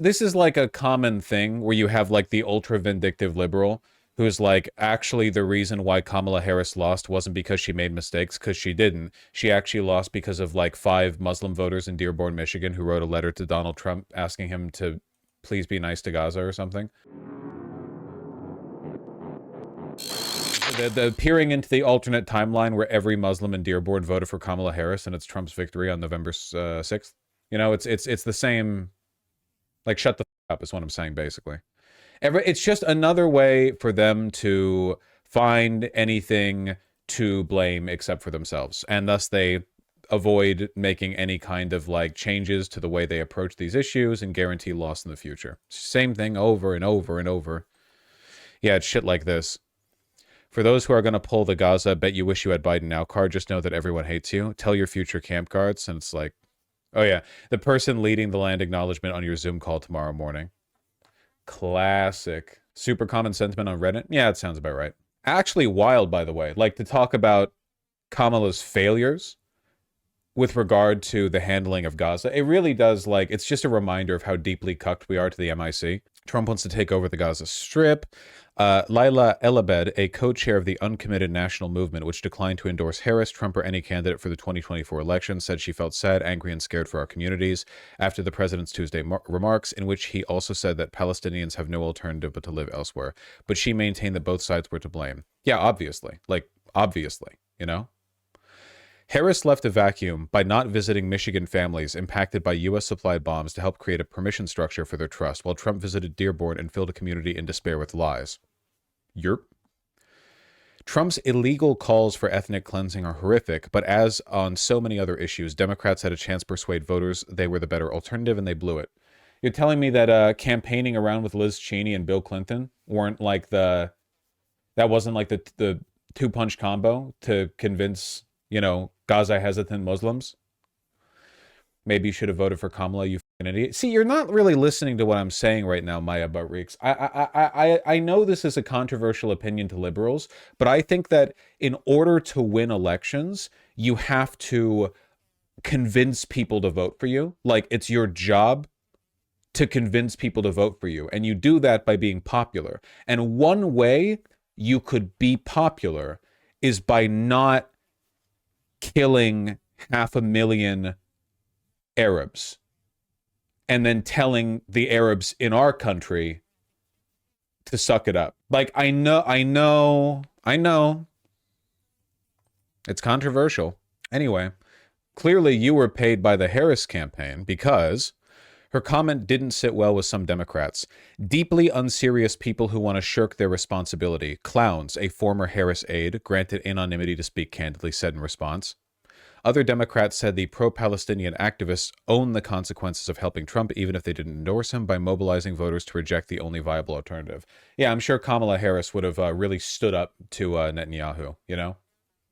this is like a common thing where you have like the ultra vindictive liberal who's like, actually, the reason why Kamala Harris lost wasn't because she made mistakes, because she didn't. She actually lost because of like 5 Muslim voters in Dearborn, Michigan, who wrote a letter to Donald Trump asking him to please be nice to Gaza or something. The peering into the alternate timeline where every Muslim in Dearborn voted for Kamala Harris and it's Trump's victory on November 6th. You know, it's the same. Like, shut the f up is what I'm saying, basically. It's just another way for them to find anything to blame except for themselves, and thus they avoid making any kind of like changes to the way they approach these issues and guarantee loss in the future. Same thing over and over and over. Yeah, it's shit like this. For those who are going to pull the Gaza, bet you wish you had Biden now card, just know that everyone hates you. Tell your future camp guards. And it's like, oh yeah, the person leading the land acknowledgement on your Zoom call tomorrow morning. Classic. Super common sentiment on Reddit? Yeah, it sounds about right. Actually wild, by the way. Like, to talk about Kamala's failures with regard to the handling of Gaza, it really does, like, it's just a reminder of how deeply cucked we are to the MIC. Trump wants to take over the Gaza Strip. Laila Elabed, a co-chair of the Uncommitted National Movement, which declined to endorse Harris, Trump, or any candidate for the 2024 election, said she felt sad, angry, and scared for our communities after the president's Tuesday remarks, in which he also said that Palestinians have no alternative but to live elsewhere. But she maintained that both sides were to blame. Yeah, obviously. Like, obviously, you know? Harris left a vacuum by not visiting Michigan families impacted by U.S.-supplied bombs to help create a permission structure for their trust, while Trump visited Dearborn and filled a community in despair with lies. Yerp. Trump's illegal calls for ethnic cleansing are horrific, but as on so many other issues, Democrats had a chance to persuade voters they were the better alternative, and they blew it. You're telling me that campaigning around with Liz Cheney and Bill Clinton weren't like that wasn't like the two-punch combo to convince, you know, Gaza hesitant Muslims? Maybe you should have voted for Kamala, you f***ing idiot. See, you're not really listening to what I'm saying right now, Maya Barriks. I know this is a controversial opinion to liberals, but I think that in order to win elections, you have to convince people to vote for you. Like, it's your job to convince people to vote for you. And you do that by being popular. And one way you could be popular is by not killing 500,000 Arabs and then telling the Arabs in our country to suck it up. Like, I know it's controversial. Anyway, clearly you were paid by the Harris campaign, because her comment didn't sit well with some Democrats. Deeply unserious people who want to shirk their responsibility. Clowns, a former Harris aide, granted anonymity to speak candidly, said in response. Other Democrats said the pro-Palestinian activists own the consequences of helping Trump, even if they didn't endorse him, by mobilizing voters to reject the only viable alternative. Yeah, I'm sure Kamala Harris would have really stood up to Netanyahu, you know?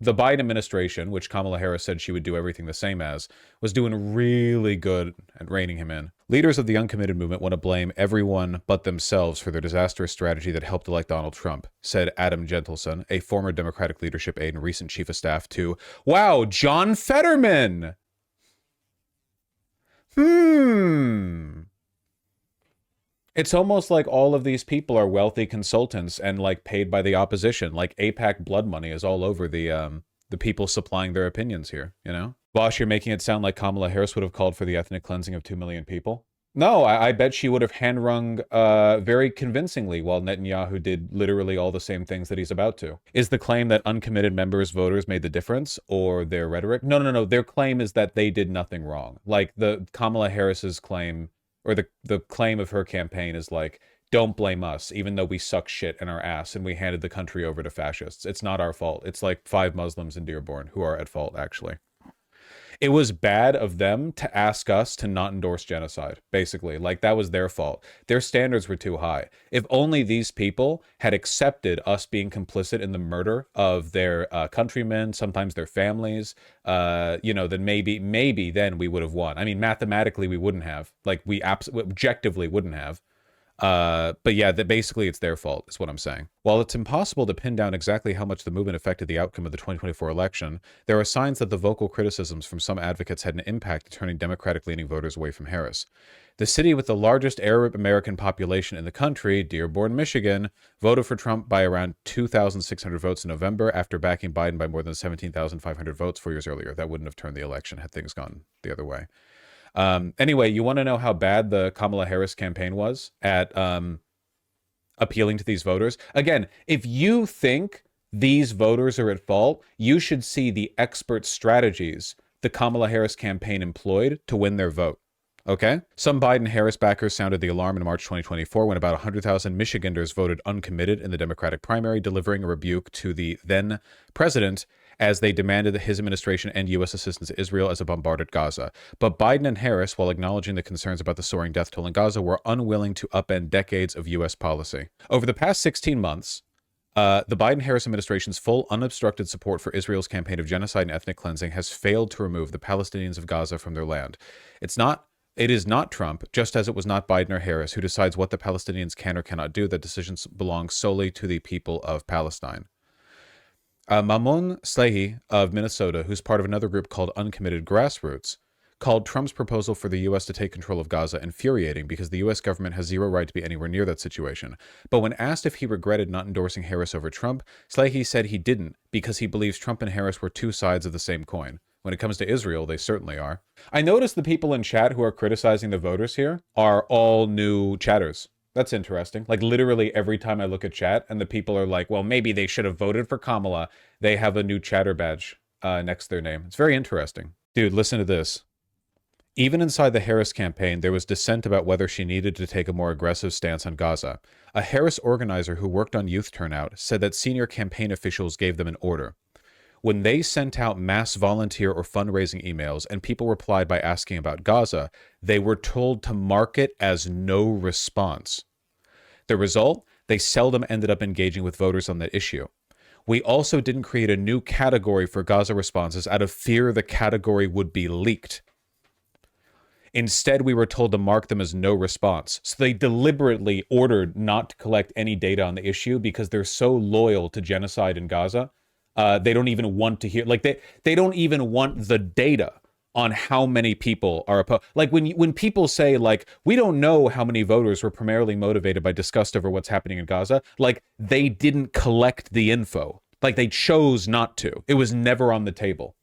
The Biden administration, which Kamala Harris said she would do everything the same as, was doing really good at reining him in. Leaders of the uncommitted movement want to blame everyone but themselves for their disastrous strategy that helped elect Donald Trump, said Adam Gentleson, a former Democratic leadership aide and recent chief of staff to, wow, John Fetterman! It's almost like all of these people are wealthy consultants and like paid by the opposition. Like AIPAC blood money is all over the people supplying their opinions here, you know? Bosch, you're making it sound like Kamala Harris would have called for the ethnic cleansing of 2 million people. No, I bet she would have hand-wrung very convincingly, while Netanyahu did literally all the same things that he's about to. Is the claim that uncommitted members, voters made the difference, or their rhetoric? No. Their claim is that they did nothing wrong. Like, the Kamala Harris's claim, or the claim of her campaign is like, don't blame us, even though we suck shit in our ass and we handed the country over to fascists. It's not our fault. It's like 5 Muslims in Dearborn who are at fault, actually. It was bad of them to ask us to not endorse genocide, basically. Like, that was their fault. Their standards were too high. If only these people had accepted us being complicit in the murder of their countrymen, sometimes their families, you know, then maybe then we would have won. I mean, mathematically, we wouldn't have. Like, we objectively wouldn't have. But yeah, that basically it's their fault, is what I'm saying. While it's impossible to pin down exactly how much the movement affected the outcome of the 2024 election, there are signs that the vocal criticisms from some advocates had an impact in turning Democratic-leaning voters away from Harris. The city with the largest Arab American population in the country, Dearborn, Michigan, voted for Trump by around 2,600 votes in November after backing Biden by more than 17,500 votes 4 years earlier. That wouldn't have turned the election had things gone the other way. Anyway, you want to know how bad the Kamala Harris campaign was at appealing to these voters? Again, if you think these voters are at fault, you should see the expert strategies the Kamala Harris campaign employed to win their vote. Okay? Some Biden-Harris backers sounded the alarm in March 2024 when about 100,000 Michiganders voted uncommitted in the Democratic primary, delivering a rebuke to the then president as they demanded that his administration end U.S. assistance to Israel as it bombarded Gaza. But Biden and Harris, while acknowledging the concerns about the soaring death toll in Gaza, were unwilling to upend decades of U.S. policy. Over the past 16 months, the Biden-Harris administration's full, unobstructed support for Israel's campaign of genocide and ethnic cleansing has failed to remove the Palestinians of Gaza from their land. It is not Trump, just as it was not Biden or Harris, who decides what the Palestinians can or cannot do. That decisions belong solely to the people of Palestine. Mamoun Slahi of Minnesota, who's part of another group called Uncommitted Grassroots, called Trump's proposal for the U.S. to take control of Gaza infuriating because the U.S. government has zero right to be anywhere near that situation. But when asked if he regretted not endorsing Harris over Trump, Slahi said he didn't because he believes Trump and Harris were two sides of the same coin. When it comes to Israel, they certainly are. I noticed the people in chat who are criticizing the voters here are all new chatters. That's interesting. Like literally every time I look at chat and the people are like, well, maybe they should have voted for Kamala, they have a new chatter badge next to their name. It's very interesting. Dude, listen to this. Even inside the Harris campaign, there was dissent about whether she needed to take a more aggressive stance on Gaza. A Harris organizer who worked on youth turnout said that senior campaign officials gave them an order. When they sent out mass volunteer or fundraising emails and people replied by asking about Gaza, they were told to mark it as no response. The result? They seldom ended up engaging with voters on that issue. We also didn't create a new category for Gaza responses out of fear the category would be leaked. Instead, we were told to mark them as no response. So they deliberately ordered not to collect any data on the issue because they're so loyal to genocide in Gaza. They don't even want to hear, like they don't even want the data on how many people are opposed. Like when people say like, we don't know how many voters were primarily motivated by disgust over what's happening in Gaza, like they didn't collect the info. Like they chose not to. It was never on the table.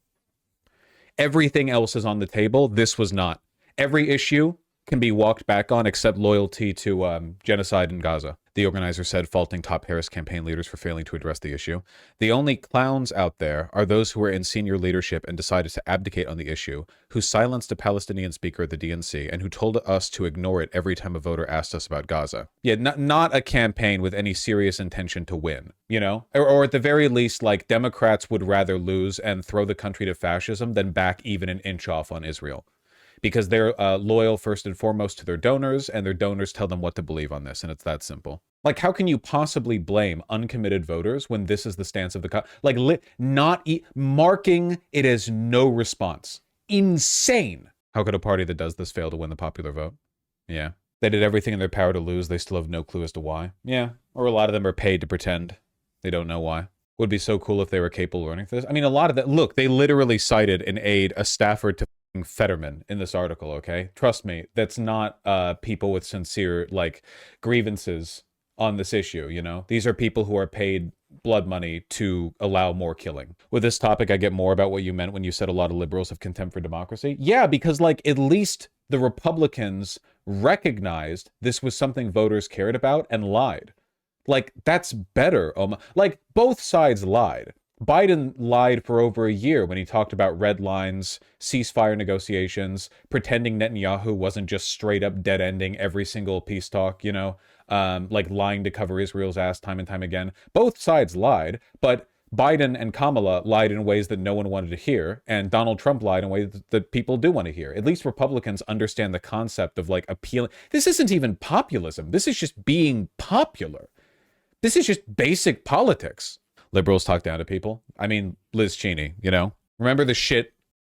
Everything else is on the table. This was not. Every issue can be walked back on except loyalty to genocide in Gaza. The organizer said, faulting top Harris campaign leaders for failing to address the issue. The only clowns out there are those who were in senior leadership and decided to abdicate on the issue, who silenced a Palestinian speaker at the DNC, and who told us to ignore it every time a voter asked us about Gaza. Yeah, not a campaign with any serious intention to win, you know? Or at the very least, like, Democrats would rather lose and throw the country to fascism than back even an inch off on Israel. Because they're loyal first and foremost to their donors, and their donors tell them what to believe on this, and it's that simple. Like, how can you possibly blame uncommitted voters when this is the stance of the marking it as no response? Insane. How could a party that does this fail to win the popular vote? Yeah. They did everything in their power to lose. They still have no clue as to why. Yeah. Or a lot of them are paid to pretend they don't know why. Would be so cool if they were capable of learning this. I mean, a lot of that. Look, they literally cited in aid a staffer to Fetterman in this article, okay? Trust me, that's not people with sincere, like, grievances on this issue, you know? These are people who are paid blood money to allow more killing. With this topic, I get more about what you meant when you said a lot of liberals have contempt for democracy. Yeah, because, like, at least the Republicans recognized this was something voters cared about and lied. Like, that's better. Like, both sides lied. Biden lied for over a year when he talked about red lines, ceasefire negotiations, pretending Netanyahu wasn't just straight up dead ending every single peace talk, you know, like lying to cover Israel's ass time and time again. Both sides lied, but Biden and Kamala lied in ways that no one wanted to hear, and Donald Trump lied in ways that people do want to hear. At least Republicans understand the concept of, like, appealing. This isn't even populism. This is just being popular. This is just basic politics. Liberals talk down to people. I mean, Liz Cheney, you know? Remember the shit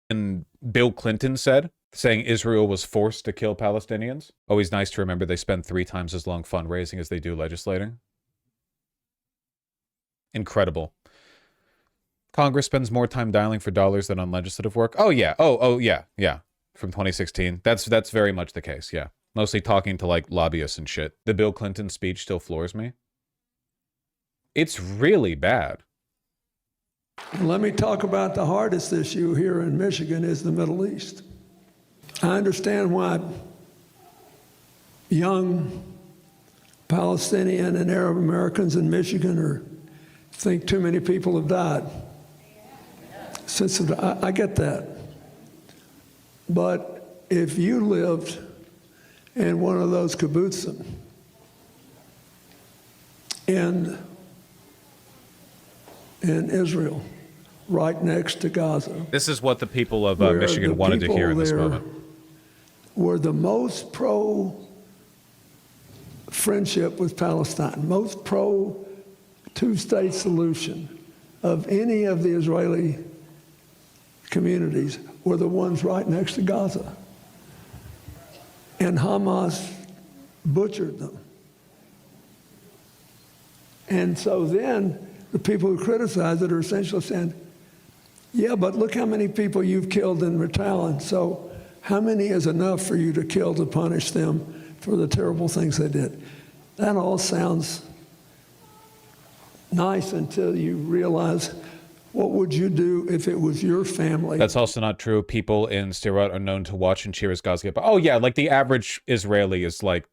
Bill Clinton said saying Israel was forced to kill Palestinians. Always nice to remember they spend 3 times as long fundraising as they do legislating. Incredible. Congress spends more time dialing for dollars than on legislative work. Oh yeah. Oh yeah. Yeah. From 2016. That's very much the case. Yeah. Mostly talking to like lobbyists and shit. The Bill Clinton speech still floors me. It's really bad. Let me talk about the hardest issue here in Michigan is the Middle East. I understand why young Palestinian and Arab Americans in Michigan think too many people have died. I get that. But if you lived in one of those kibbutzim in Israel, right next to Gaza. This is what the people of Michigan wanted to hear in this moment. Were the most pro-friendship with Palestine, most pro-two-state solution of any of the Israeli communities were the ones right next to Gaza. And Hamas butchered them. And so then the people who criticize it are essentially saying, yeah, but look how many people you've killed in retaliation. So how many is enough for you to kill to punish them for the terrible things they did? That all sounds nice until you realize, what would you do if it was your family? That's also not true. People in Sderot are known to watch and cheer as Gaza get. Oh yeah, like the average Israeli is like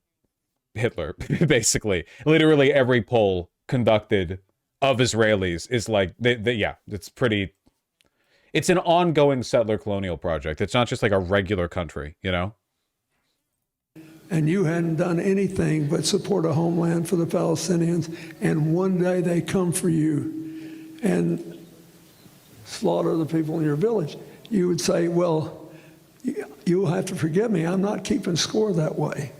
Hitler, basically. Literally every poll conducted of Israelis is like, yeah, it's pretty. It's an ongoing settler colonial project. It's not just like a regular country, you know? And you hadn't done anything but support a homeland for the Palestinians, and one day they come for you and slaughter the people in your village. You would say, well, you'll have to forgive me. I'm not keeping score that way.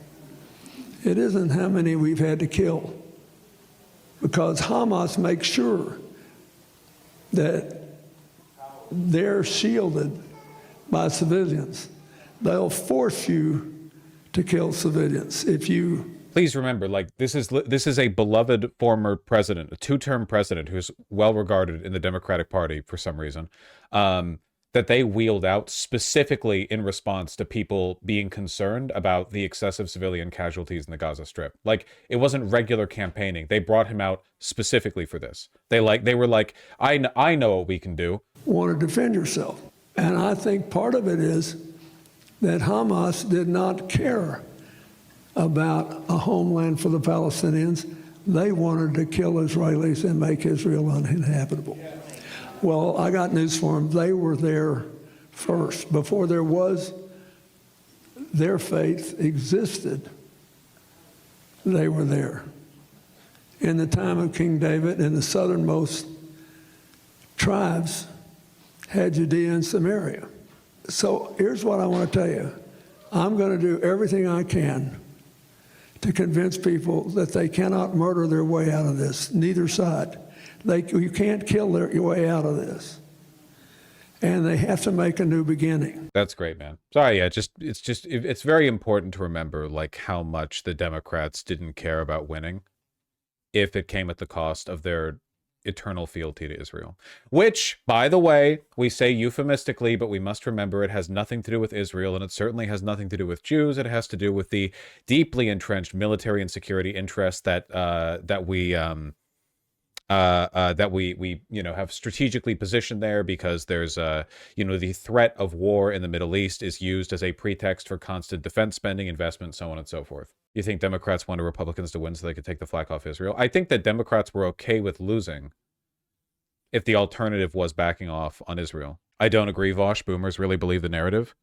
It isn't how many we've had to kill, because Hamas makes sure that they're shielded by civilians. They'll force you to kill civilians if you. Please remember, like, this is a beloved former president, a 2-term president who's well regarded in the Democratic Party for some reason, that they wheeled out specifically in response to people being concerned about the excessive civilian casualties in the Gaza Strip. Like, it wasn't regular campaigning. They brought him out specifically for this. They were like, I know what we can do. Want to defend yourself. And I think part of it is that Hamas did not care about a homeland for the Palestinians. They wanted to kill Israelis and make Israel uninhabitable. Well, I got news for them. They were there first. Before there was, their faith existed, they were there. In the time of King David, and the southernmost tribes had Judea and Samaria. So here's what I want to tell you. I'm going to do everything I can to convince people that they cannot murder their way out of this, neither side. You can't kill your way out of this. And they have to make a new beginning. That's great, man. Sorry, yeah, it's very important to remember, like, how much the Democrats didn't care about winning if it came at the cost of their eternal fealty to Israel. Which, by the way, we say euphemistically, but we must remember it has nothing to do with Israel, and it certainly has nothing to do with Jews. It has to do with the deeply entrenched military and security interests that we have strategically positioned there, because there's the threat of war in the Middle East is used as a pretext for constant defense spending, investment, so on and so forth. You think Democrats wanted Republicans to win so they could take the flak off Israel? I think that Democrats were okay with losing if the alternative was backing off on Israel. I don't agree, Vosh. Boomers really believe the narrative.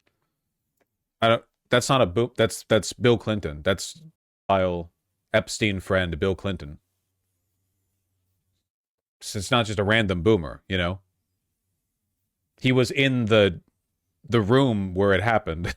That's not a boom. That's Bill Clinton. That's Kyle Epstein friend Bill Clinton. It's not just a random boomer, you know. He was in the room where it happened.